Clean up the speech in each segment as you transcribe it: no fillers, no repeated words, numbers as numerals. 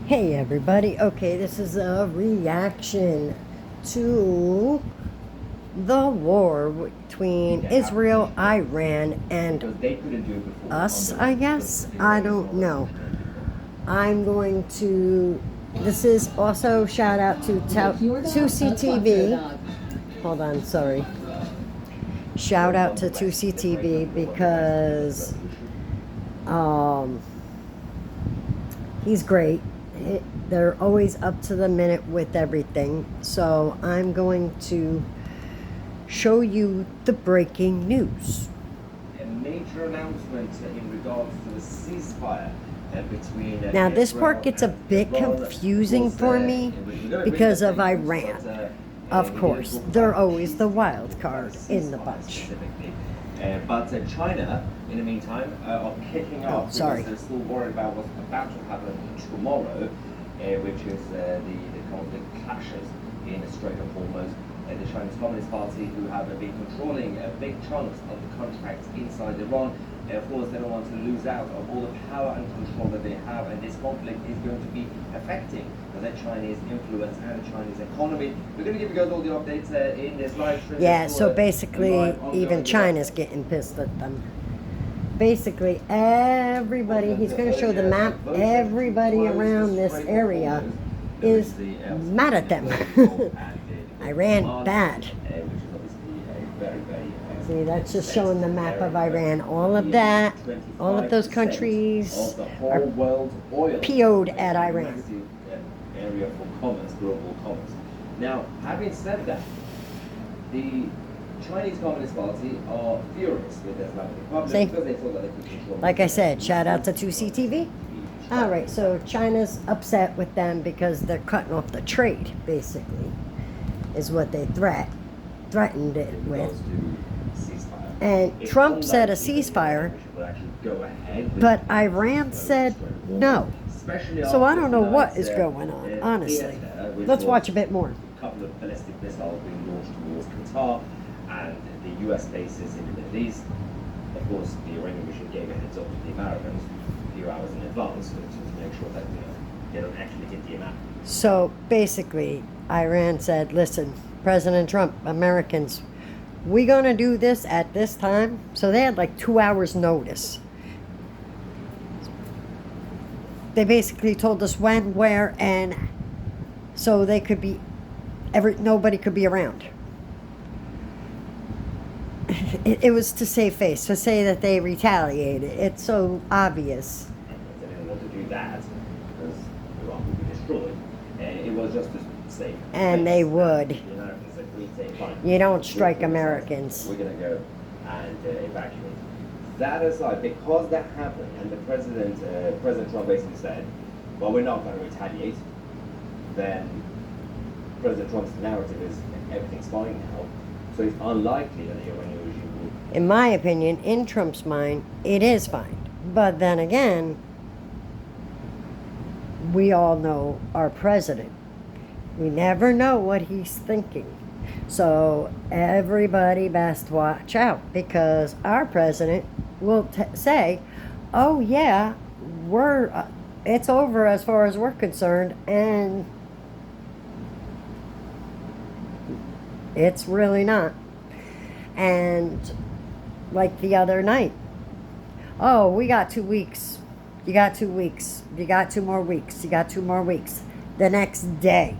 Hey everybody, okay, this is a reaction to the war between Israel, Iran, and us, I guess? I don't know. I'm going to, this is also shout out to CTV. Hold on, sorry. Shout out to 2CTV because he's great. They're always up to the minute with everything. So I'm going to show you the breaking news. A major announcement in regards to the ceasefire between now this part gets a bit confusing for me because of Iran. Of course, they're always the wild card in the bunch. But China, in the meantime, are kicking off because they're still worried about what's about to happen tomorrow, which is the conflict clashes in the Strait of Hormuz. The Chinese Communist Party, who have been controlling big chunks of the contracts inside Iran. Of course, they don't want to lose out of all the power and control that they have, and this conflict is going to be affecting the Chinese influence and the Chinese economy. We're going to give you guys all the updates in this live stream. Yeah, so basically, even China's getting pissed at them. Basically, everybody, he's going to show the map, everybody around this area is mad at them. Iran, bad. See, that's just showing the map of Iran. All of that, all of those countries are PO'd at Iran. Area for commerce, global commerce. Now, having said that, the Chinese Communist Party are furious with the Islamic Republic because they thought that they could control. Like I said, shout out to 2CTV. All right, so China's upset with them because they're cutting off the trade, basically, is what they threatened it with. And Trump said a ceasefire, but Iran said no. So I don't know what is going on, honestly. Let's watch a bit more. A couple of ballistic missiles being launched towards Qatar and the US bases in the Middle East. Of course, the Iranian mission gave a heads up to the Americans a few hours in advance to make sure that they don't actually hit the Americans. So basically, Iran said, listen, President Trump, Americans, we're going to do this at this time. So they had like 2 hours notice. They basically told us when, where, and so they could be, nobody could be around. It was to save face, to say that they retaliated. It's so obvious. They didn't want to do that because Iran would be destroyed. It was just to save and face. They would. The Americans said, we say, fine. You don't strike Americans. We're going to go and evacuate. That aside, because that happened, and the President Trump basically said, well, we're not going to retaliate, then President Trump's narrative is everything's fine now. So it's unlikely that the Iranian regime will... In my opinion, in Trump's mind, it is fine. But then again, we all know our president. We never know what he's thinking. So everybody best watch out, because our president will say, oh yeah, it's over as far as we're concerned, and it's really not. And like the other night, oh, we got 2 weeks. You got 2 weeks. You got 2 more weeks. You got 2 more weeks. The next day.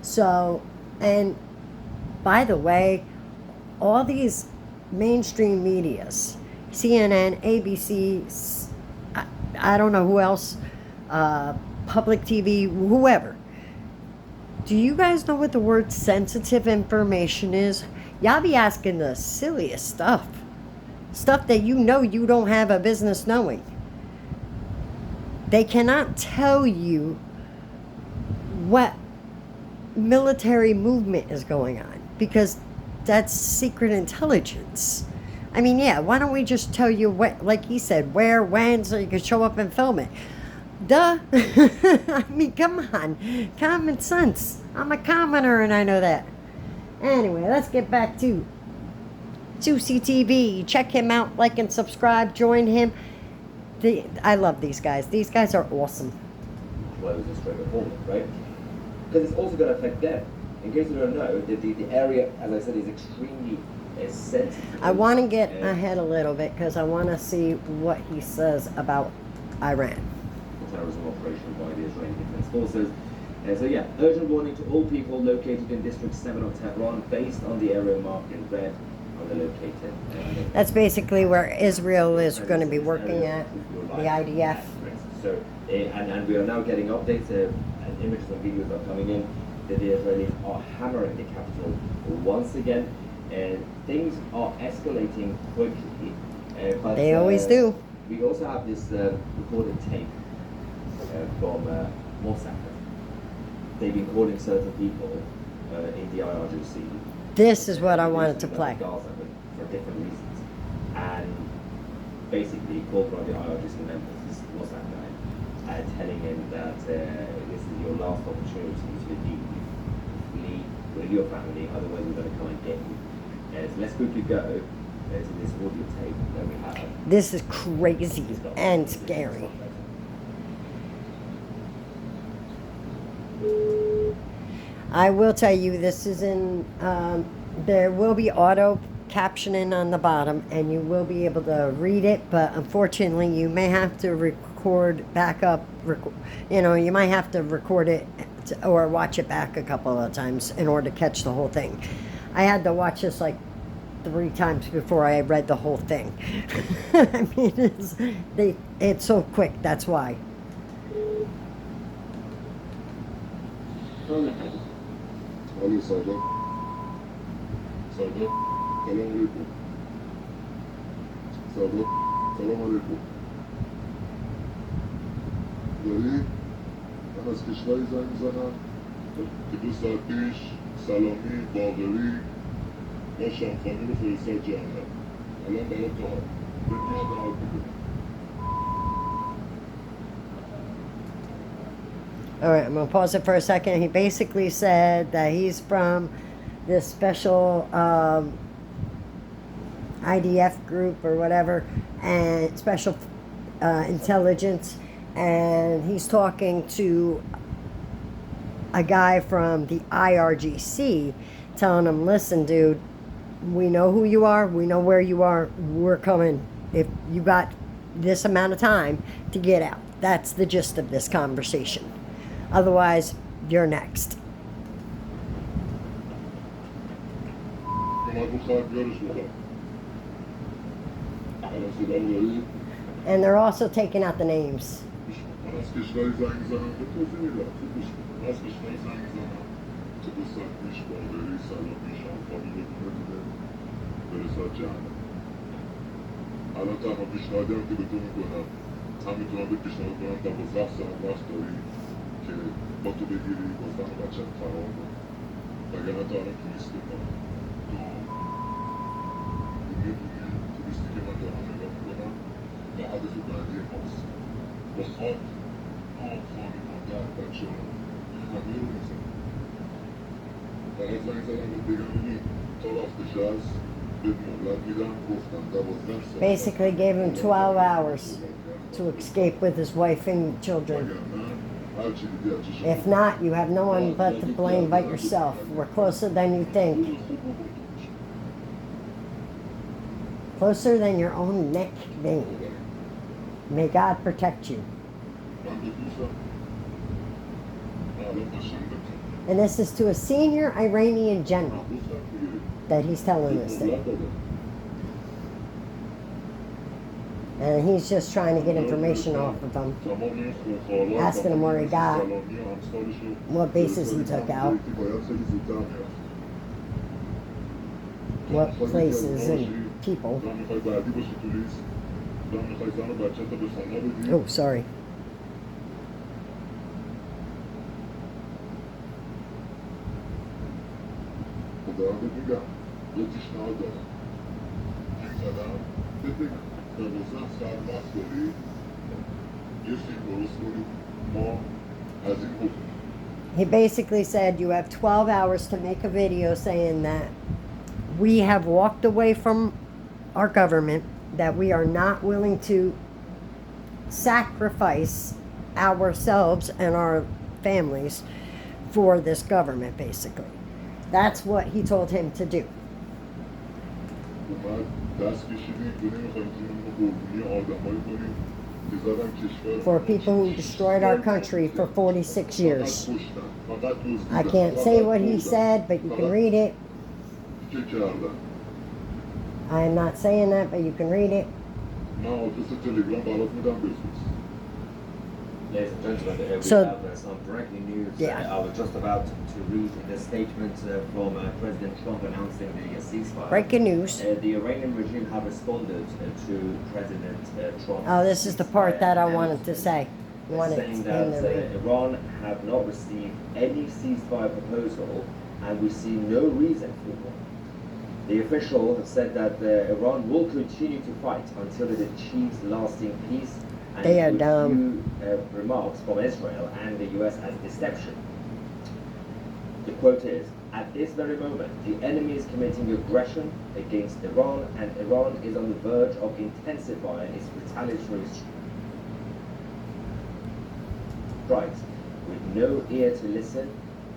So, and by the way, all these mainstream medias, CNN, ABC, I don't know who else, public TV, whoever. Do you guys know what the word sensitive information is? Y'all be asking the silliest stuff. Stuff that you know you don't have a business knowing. They cannot tell you what military movement is going on because that's secret intelligence. I mean, yeah, why don't we just tell you what, like he said, where, when, so you can show up and film it? Duh. I mean, come on. Common sense. I'm a commoner and I know that. Anyway, let's get back to CTV. Check him out, like and subscribe, join him. I love these guys. These guys are awesome. Close and straight forward, right? Because it's also going to affect them. In case you don't know, the area, as I said, is extremely sensitive. I want to get ahead a little bit because I want to see what he says about Iran. Terrorism operation by the Israeli Defense Forces. So yeah, urgent warning to all people located in District 7 of Tehran based on the area marked in red on the located. That's basically where Israel is going to be working at, the IDF. So, and we are now getting updates and images and videos are coming in that the Israelis are hammering the capital once again. Things are escalating quickly. But They always do. We also have this recorded tape from Mossad. They've been calling certain people in the IRGC. This is what I wanted to play. Gaza for different reasons. And basically called one of the IRGC members, this Mossad guy, telling him that this is your last opportunity to leave with your family, otherwise we're going to come and get you. So let's quickly go to this audio tape that we have. This is crazy and scary. I will tell you, this is in, there will be auto captioning on the bottom and you will be able to read it, but unfortunately you may have to record back up, you might have to record it or watch it back a couple of times in order to catch the whole thing. I had to watch this like 3 times before I read the whole thing. I mean, it's so quick, that's why. Ali Sadat. Sadat. Salam alaikum. Sadat. Salam alaikum. داری من از کشوری زنگ میزنم که 2 ساعت پیش سلامی باقری و شمخانی رو فرستاد جهنم. الان برای تا بگیش دعوت بده. All right, I'm going to pause it for a second. He basically said that he's from this special IDF group or whatever, and special intelligence, and he's talking to a guy from the IRGC, telling him, listen, dude, we know who you are, we know where you are, we're coming. If you got this amount of time to get out. That's the gist of this conversation. Otherwise, you're next. And they're also taking out the names. که با تو بگیری گفتن بچه فرار کن وگرنه تا الان توریست بکنم تو توریستی که من دارم نگاه میکنم و هدف بعدی ماست با خاک خانه مادر بچه ها همه رو میزن فقط زنگ زدم به بگم ببین تا وقتش هست به مهلت میدم گفتم 12 ساعت Basically gave him 12 hours to escape with his wife and children. If not, you have no one but to blame but yourself. We're closer than you think. Closer than your own neck vein. May God protect you. And this is to a senior Iranian general that he's telling this thing. And he's just trying to get information off of them, asking him where he got, what bases he took out, what places and people. Oh, sorry. He basically said you have 12 hours to make a video saying that we have walked away from our government, that we are not willing to sacrifice ourselves and our families for this government, basically. That's what he told him to do. For people who destroyed our country for 46 years. I can't say what he said, but you can read it. I am not saying that, but you can read it. Ladies and gentlemen, we So- have some breaking news. Yeah. I was just about to read the statement from President Trump announcing the ceasefire. Breaking news. The Iranian regime have responded to President Trump. Oh, this is the part that I wanted to say. I wanted saying in that the Iran have not received any ceasefire proposal and we see no reason for one. The official has said that Iran will continue to fight until it achieves lasting peace. And They are would dumb. view remarks from Israel and the US as deception. The quote is, "At this very moment, the enemy is committing aggression against Iran and Iran is on the verge of intensifying its retaliatory strikes with no ear to listen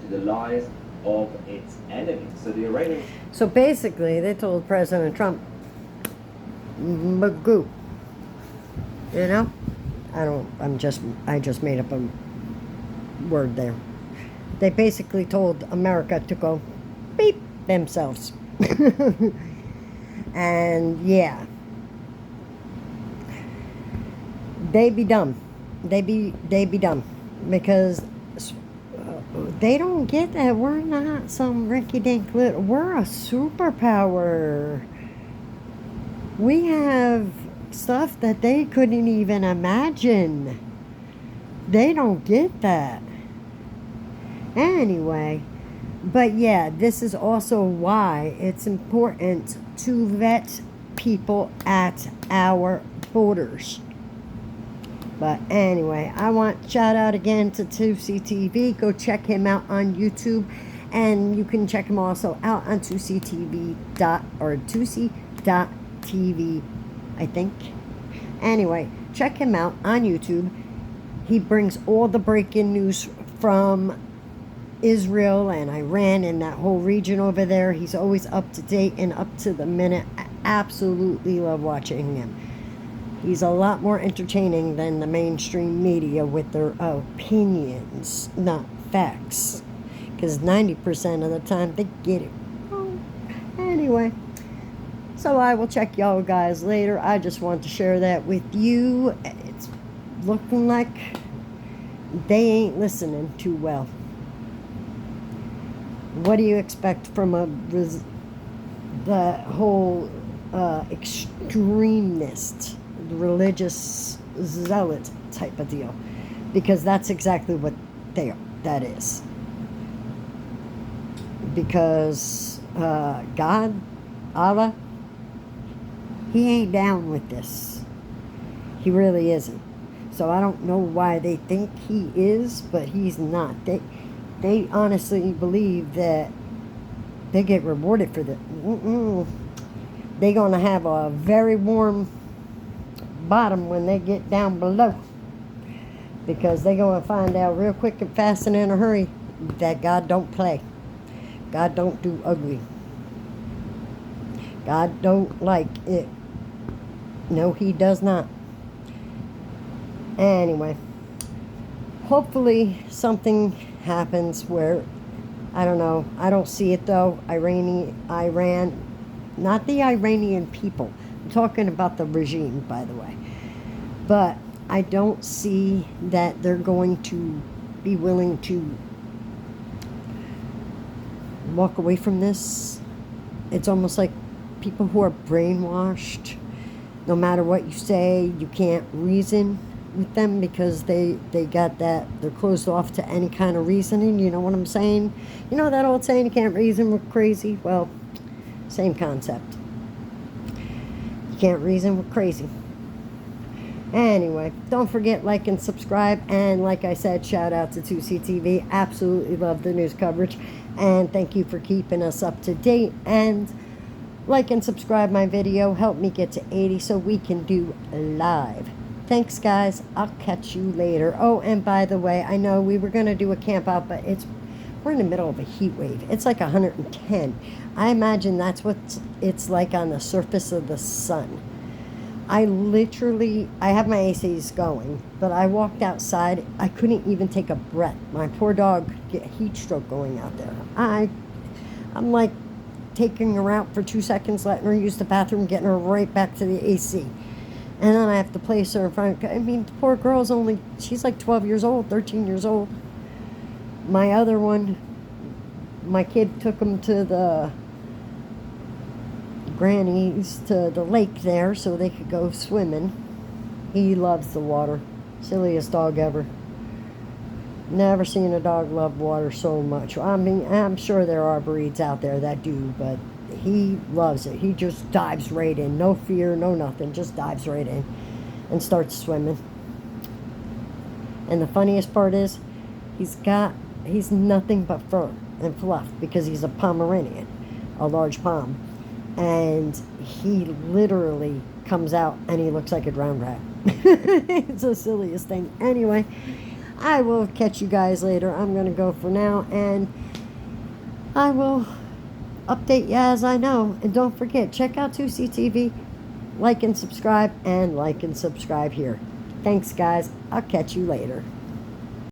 to the lies of its enemies." So the Iranians... So basically, they told President Trump, Magoo. You know? I just made up a word there. They basically told America to go beep themselves. And yeah. They be dumb. They be dumb. Because they don't get that we're not some rinky-dink little, we're a superpower. We have stuff that they couldn't even imagine. They don't get that. Anyway, but yeah, this is also why it's important to vet people at our borders. But anyway, I want shout out again to Tusi TV. Go check him out on YouTube. And you can check him also out on TusiTV or Tusi.tv, I think. Anyway, check him out on YouTube. He brings all the breaking news from Israel and Iran and that whole region over there. He's always up to date and up to the minute. I absolutely love watching him. He's a lot more entertaining than the mainstream media with their opinions, not facts. Because 90% of the time they get it wrong. Anyway, so I will check y'all guys later. I just want to share that with you. It's looking like they ain't listening too well. What do you expect from the whole extremist, religious zealot type of deal? Because that's exactly what that is. Because God, Allah, He ain't down with this. He really isn't. So I don't know why they think He is, but He's not. They honestly believe that they get rewarded for that. They're going to have a very warm bottom when they get down below. Because they're going to find out real quick and fast and in a hurry that God don't play. God don't do ugly. God don't like it. No, He does not. Anyway, hopefully something happens where, I don't know, I don't see it though. Iran, not the Iranian people. I'm talking about the regime, by the way. But I don't see that they're going to be willing to walk away from this. It's almost like people who are brainwashed. No matter what you say, you can't reason with them because they got that, they're closed off to any kind of reasoning. You know what I'm saying? You know that old saying, you can't reason with crazy? Well, same concept. You can't reason with crazy. Anyway, don't forget, like and subscribe. And like I said, shout out to 2CTV. Absolutely love the news coverage. And thank you for keeping us up to date. And like and subscribe my video. Help me get to 80 so we can do live. Thanks, guys. I'll catch you later. Oh, and by the way, I know we were going to do a camp out, but we're in the middle of a heat wave. It's like 110. I imagine that's what it's like on the surface of the sun. I have my ACs going, but I walked outside. I couldn't even take a breath. My poor dog could get heat stroke going out there. I'm like taking her out for 2 seconds, letting her use the bathroom, getting her right back to the AC. And then I have to place her in front. I mean, the poor girl's she's like 12 years old, 13 years old. My other one, my kid took him to the grannies, to the lake there, so they could go swimming. He loves the water. Silliest dog ever. Never seen a dog love water so much. I mean, I'm sure there are breeds out there that do, but he loves it. He just dives right in. No fear, no nothing. Just dives right in and starts swimming. And the funniest part is, he's nothing but fur and fluff because he's a Pomeranian, a large Pom. And he literally comes out and he looks like a drowned rat. It's the silliest thing. Anyway, I will catch you guys later. I'm going to go for now, and I will update you as I know. And don't forget, check out 2CTV. Like and subscribe here. Thanks, guys. I'll catch you later.